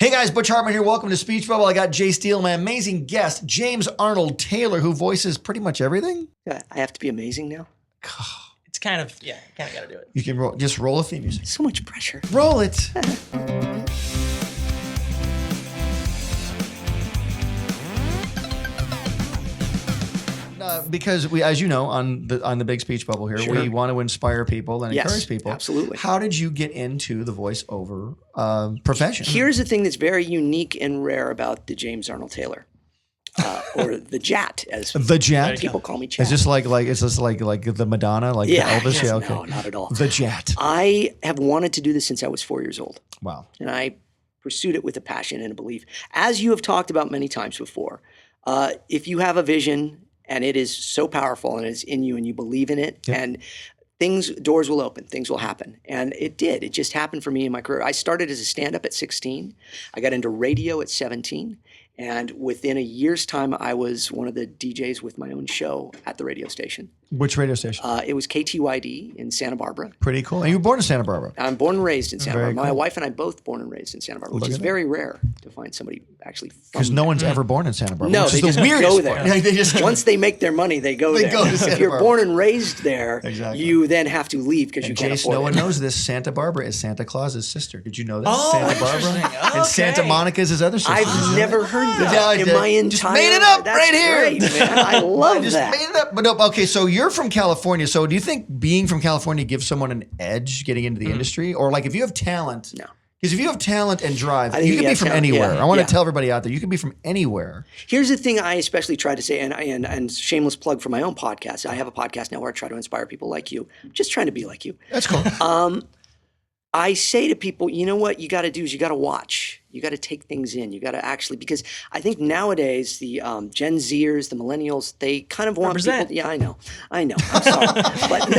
Hey guys, Butch Hartman here. Welcome to Speech Bubble. I got Jace Diehl, my amazing guest, James Arnold Taylor, who voices pretty much everything. I have to be amazing now. It's kind of got to do it. You can just roll a theme music. So much pressure. Roll it. Because we, as you know, on the Big Speech Bubble here, we want to inspire people and encourage people. Absolutely. How did you get into the voiceover profession? Here's the thing that's very unique and rare about the James Arnold Taylor, or the Jat, as the Jat. People call me Jat. Is this like the Madonna, like the Elvis? Yeah, okay. No, not at all. The Jat. I have wanted to do this since I was 4 years old. Wow. And I pursued it with a passion and a belief. As you have talked about many times before, if you have a vision and it is so powerful and it's in you and you believe in it, and doors will open, things will happen. And it did. It just happened for me in my career. I started as a stand-up at 16. I got into radio at 17. And within a year's time, I was one of the DJs with my own show at the radio station. Which radio station? It was KTYD in Santa Barbara. Pretty cool. And you were born in Santa Barbara? I'm born and raised in Santa Barbara. Cool. My wife and I both born and raised in Santa Barbara, which is very rare to find somebody actually from Because no one's ever born in Santa Barbara. No, which they is just the weirdest go there. part. They just Once they make their money, they go there. go to Santa if you're Barbara. born and raised there, Exactly. you then have to leave because you can't Jace, afford no it. one knows this. Santa Barbara is Santa Claus's sister. Did you know that? Oh, Santa Barbara. interesting. And Santa Okay. Monica is his other sister. I've never heard that Yeah, in my entire. just made it up That's right here. great, man. I love just that. made it up. But no, okay, so you're from California. So do you think being from California gives someone an edge getting into the industry? Or like if you have talent? No. Because if you have talent and drive, I think you can you be have from talent, anywhere. yeah, I want yeah. to tell everybody out there, you can be from anywhere. Here's the thing I especially try to say, and shameless plug for my own podcast. I have a podcast now where I try to inspire people like you, just trying to be like you. That's cool. I say to people, you know what you got to do is you got to watch. You got to take things in. You got to actually, because I think nowadays the Gen Zers, the millennials, they kind of want Represent. people. Yeah, I know. I'm sorry, but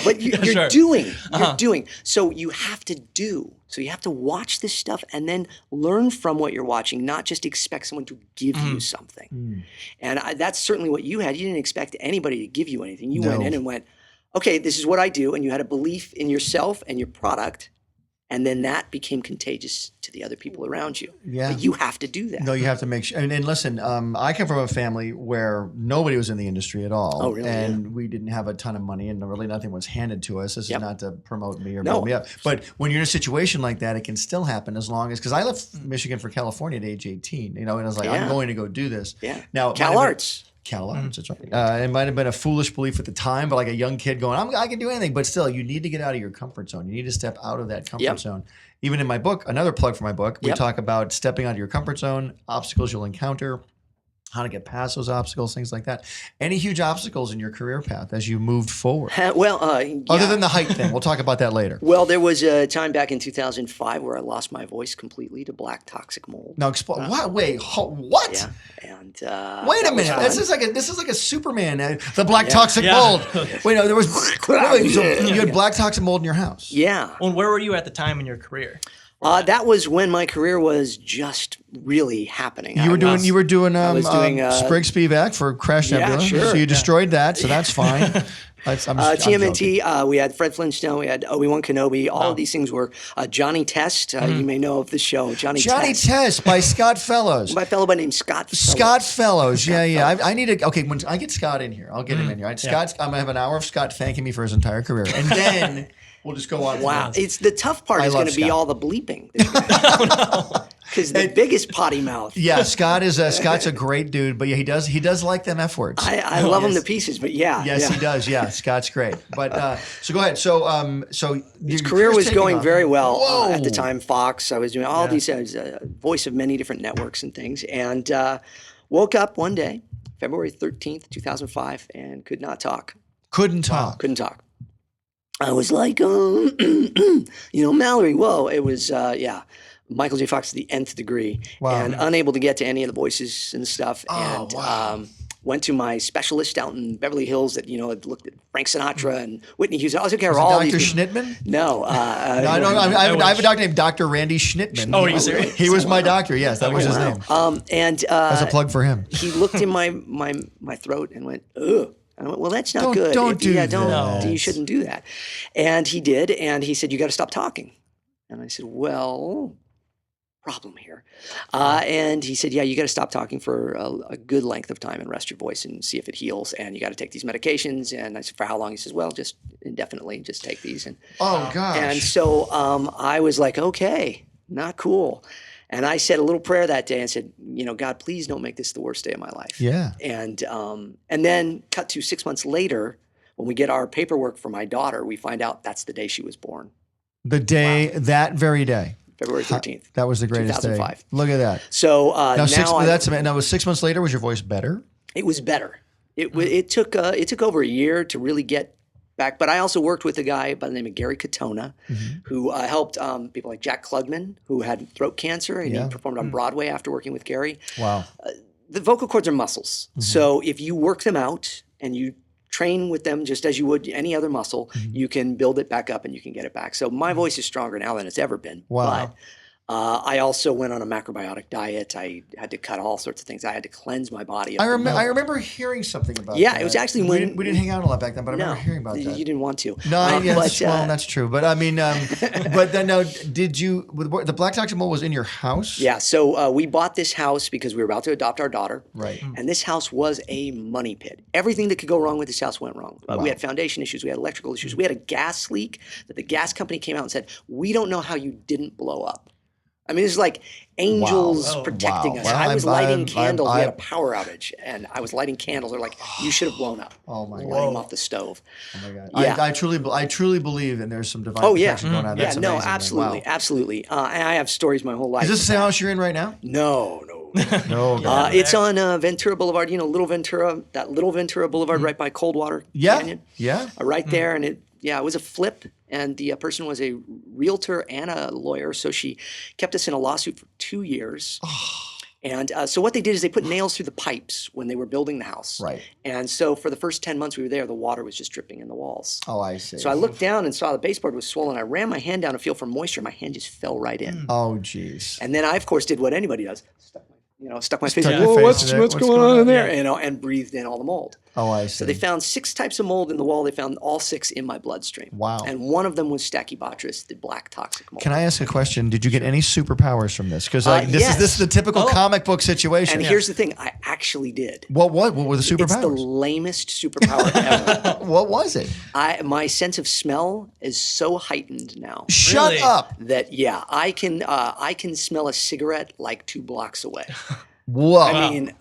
but you're Sure. doing. You're doing. So you have to do. So you have to watch this stuff and then learn from what you're watching, not just expect someone to give you something. And that's certainly what you had. You didn't expect anybody to give you anything. You went in and went, okay, this is what I do, and you had a belief in yourself and your product. And then that became contagious to the other people around you. Yeah. But you have to do that. No, you have to make sure. And listen, I come from a family where nobody was in the industry at all. Oh, really? And we didn't have a ton of money and really nothing was handed to us. This is not to promote me or No. build me up. But when you're in a situation like that, it can still happen as long as, because I left Michigan for California at age 18, and I was like, I'm going to go do this. Yeah. Now, Cal Arts. Cal Arts, that's right. It might have been a foolish belief at the time, but like a young kid going, I can do anything. But still, you need to get out of your comfort zone. You need to step out of that comfort zone. Even in my book, another plug for my book, we talk about stepping out of your comfort zone, obstacles you'll encounter, how to get past those obstacles, things like that. Any huge obstacles in your career path as you moved forward? Other than the height thing. We'll talk about that later. Well, there was a time back in 2005 where I lost my voice completely to black toxic mold. Now, explain. What? Wait, what? Yeah. And wait a minute. This is like a Superman. The black toxic mold. Wait, no, there was. Wait, so you had black toxic mold in your house? Yeah. Well, where were you at the time in your career? That was when my career was just really happening. You were doing Sprig Spivak for Crash Nebula. sure. So you destroyed that, so that's fine. I'm TMNT, we had Fred Flintstone, we had Obi Wan Kenobi. All of these things were Johnny Test. You may know of the show, Johnny Test by Scott Fellows. By a fellow by name Scott Fellows. Scott Fellows, yeah. I need to. Okay, when I get Scott in here, I'll get him in here. Right? Scott, I'm gonna have an hour of Scott thanking me for his entire career, and then we'll just go on. Wow, it's the tough part is going to be all the bleeping. Because the biggest potty mouth. Yeah, Scott's a great dude, but yeah, he does like them F words. I love him to pieces, but yeah. Yes, he does. Yeah, Scott's great. But so go ahead. So his career was going very well at the Whoa. time. Fox, I was doing all these voice of many different networks and things, and woke up one day, February 13th, 2005, and could not talk. Couldn't talk. Couldn't talk. I was like, Mallory. Whoa! It was Michael J. Fox to the nth degree, and unable to get to any of the voices and stuff. Went to my specialist out in Beverly Hills that had looked at Frank Sinatra and Whitney Houston. I was looking at all Dr. these. Schnittman? No, I have a doctor named Dr. Randy Schnittman. Oh, are you serious? He was my doctor. Yes, that was his name. And as a plug for him, he looked in my throat and went, ugh. And I went, well, that's not good. Don't do that. You shouldn't do that. And he did, and he said, you got to stop talking. And I said, well, problem here. And he said, yeah, you got to stop talking for a good length of time and rest your voice and see if it heals. And you got to take these medications. And I said, for how long? He says, well, just indefinitely, just take these. And Oh gosh. and so I was like, okay, not cool. And I said a little prayer that day and said, God, please don't make this the worst day of my life. Yeah. And then cut to 6 months later, when we get our paperwork for my daughter, we find out that's the day she was born. The day, that very day. February 13th. That was the greatest 2005. day. Look at that. So Now, was 6 months later, was your voice better? it was better. It took over a year to really get back. But I also worked with a guy by the name of Gary Katona, who helped people like Jack Klugman, who had throat cancer, and he performed on Broadway after working with Gary. Wow. The vocal cords are muscles. So if you work them out and you train with them just as you would any other muscle, you can build it back up and you can get it back. So my voice is stronger now than it's ever been. Wow. But I also went on a macrobiotic diet. I had to cut all sorts of things. I had to cleanse my body. I remember hearing something about that. Yeah, it was actually when we didn't hang out a lot back then, but I remember hearing about that. You didn't want to. No, yes, well, that's true. But I mean, but then now, did you? The black toxic mold was in your house? Yeah. So we bought this house because we were about to adopt our daughter. Right. And this house was a money pit. Everything that could go wrong with this house went wrong. We had foundation issues. We had electrical issues. We had a gas leak that the gas company came out and said, "We don't know how you didn't blow up." I mean, it's like angels protecting us. Well, I was lighting candles. We had a power outage, and I was lighting candles. They're like, "You should have blown up." Oh my God! Lighting them off the stove. Oh my God! Yeah. I truly believe, and there's some divine protection going on. That's no, amazing, man. absolutely, Wow. absolutely. And I have stories my whole life. Is this the house you're in right now? No. No. God. It's on Ventura Boulevard. Little Ventura, that Little Ventura Boulevard right by Coldwater Canyon. Yeah. Right there, and it was a flip. And the person was a realtor and a lawyer, so she kept us in a lawsuit for 2 years. And so what they did is they put nails through the pipes when they were building the house. Right. And so for the first 10 months we were there, the water was just dripping in the walls. Oh, I see. So I looked down and saw the baseboard was swollen. I ran my hand down to feel for moisture. My hand just fell right in. Oh, geez. And then I, of course, did what anybody does. Stuck my face Stuck in. your Whoa, face what's in it. going on in there? And breathed in all the mold. Oh, I see. So they found 6 types of mold in the wall. They found all 6 in my bloodstream. Wow. And one of them was Stachybotrys, the black toxic mold. Can I ask a question? Did you get any superpowers from this? Because yes. this is the typical comic book situation. And here's the thing, I actually did. What were the superpowers? It's the lamest superpower ever. What was it? My sense of smell is so heightened now. Shut Really? up. That I can smell a cigarette like 2 blocks away. Whoa. I mean,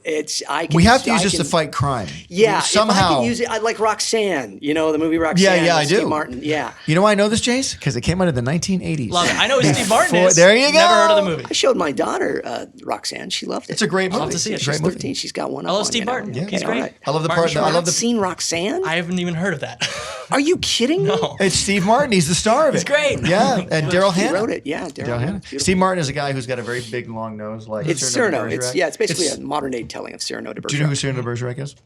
we have to use this to fight crime. Yeah, somehow. If I could use it, I like Roxanne. The movie Roxanne. Yeah, I with Steve do. Martin. Yeah. You know why I know this, Jace? Because it came out in the 1980s. Love it. I know who Steve Martin is. There you go. Never heard of the movie. I showed my daughter Roxanne. She loved it. It's a great movie. I'll have to see it. It's a She's great 13. movie. She's got one up I love on Steve me now. Martin. Yeah, He's all great. right. I love the Martin part. Short. I love the. Seen Roxanne? I haven't even heard of that. Are you kidding me? No. It's Steve Martin. He's the star of it. He's great. Yeah, and Daryl He Hannah. wrote it. Yeah, Daryl Daryl Hannah. Hannah. Steve Martin is a guy who's got a very big, long nose, like It's Cyrano de Cyrano. Bergerac. It's basically a modern day telling of Cyrano de Bergerac. Do you know who Cyrano de Bergerac is?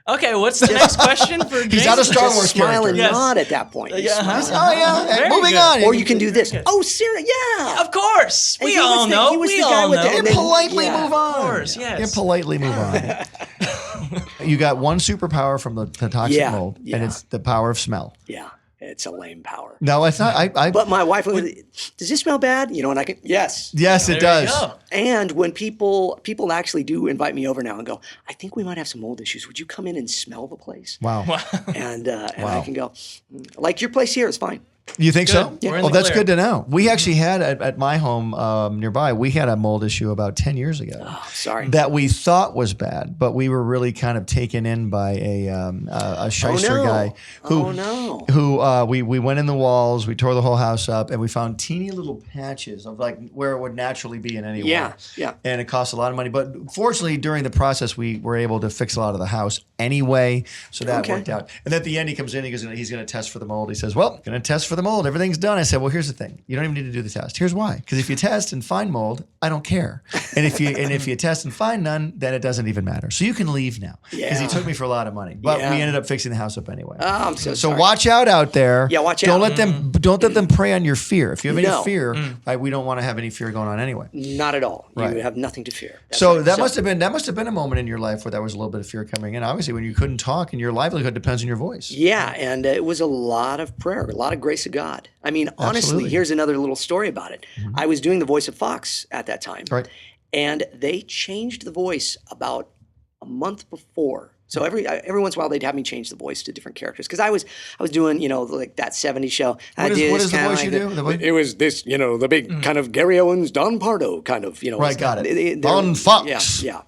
Okay, what's the next question for He's Jace? not a Star Just Wars smile character. and Yes. nod at that point. You Yeah, smile. uh-huh. Oh yeah. Very Moving good. on. Or you can do this. Okay. Oh, Cyrano, yeah. Of course. And We he was all the- know. he was We the guy all with the- know. And and then- politely yeah. move on. Of course, yes. And politely move on. You got one superpower from the toxic Yeah, mold, yeah. and it's the power of smell. Yeah, it's a lame power. No, it's not. But my wife went, does this smell bad? And I can, yes. yes, it There you does. go. And when people actually do invite me over now and go, I think we might have some mold issues. Would you come in and smell the place? Wow. And I can go, like your place here is fine. You think so? Good. We're in Well, the that's clear. good to know. We actually had at my home nearby, we had a mold issue about 10 years ago. Oh, sorry. That we thought was bad, but we were really kind of taken in by a shyster guy who we went in the walls, we tore the whole house up, and we found teeny little patches of like where it would naturally be in any wall. Yeah. And it cost a lot of money, but fortunately during the process we were able to fix a lot of the house anyway, so that worked out. And at the end he comes in, he's going to test for the mold. He says, "Well, going to test for the mold. Everything's done." I said, "Well, here's the thing. You don't even need to do the test. Here's why. Because if you test and find mold, I don't care. And if you test and find none, then it doesn't even matter. So you can leave now." Because he Yeah. took me for a lot of money, but Yeah. we ended up fixing the house up anyway. Oh, I'm so sorry. watch out there. Yeah, watch Don't out. don't let them prey on your fear. If you have any No. fear, we don't want to have any fear going on anyway. Not at all. Right. You have nothing to fear. That's So right. that must have been a moment in your life where there was a little bit of fear coming in. Obviously, when you couldn't talk and your livelihood depends on your voice. Yeah, and it was a lot of prayer, a lot of grace voice of God. I mean, honestly, Absolutely. here's another little story about it. I was doing the voice of Fox at that time. Right. And they changed the voice about a month before. So every once in a while they'd have me change the voice to different characters because I was doing like that '70s show. What is the voice you do? It was this the big kind of Gary Owens, Don Pardo kind of Right, got it. On Fox. Yeah.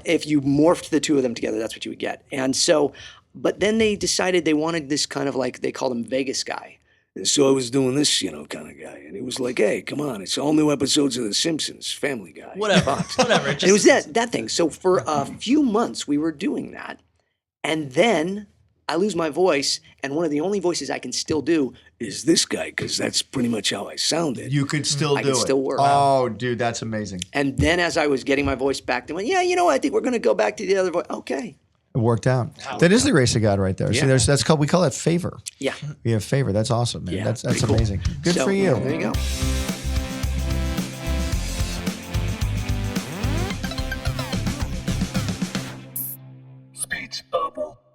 If you morphed the two of them together, that's what you would get. And so, but then they decided they wanted this kind of like they called him Vegas guy. So I was doing this, kind of guy, and it was like, "Hey, come on! It's all new episodes of The Simpsons, Family Guy, Whatever. Whatever. And it was that thing. So for a few months, we were doing that, and then I lose my voice, and one of the only voices I can still do is this guy because that's pretty much how I sounded. You could still do can it. still work. Oh, dude, that's amazing. And then as I was getting my voice back, they went, "Yeah, I think we're going to go back to the other voice." Okay. It worked out. That is the grace of God right there. Yeah. See, we call that favor. Yeah. We have favor. That's awesome, man. Yeah, That's pretty cool. amazing. Good So, for you. There you go.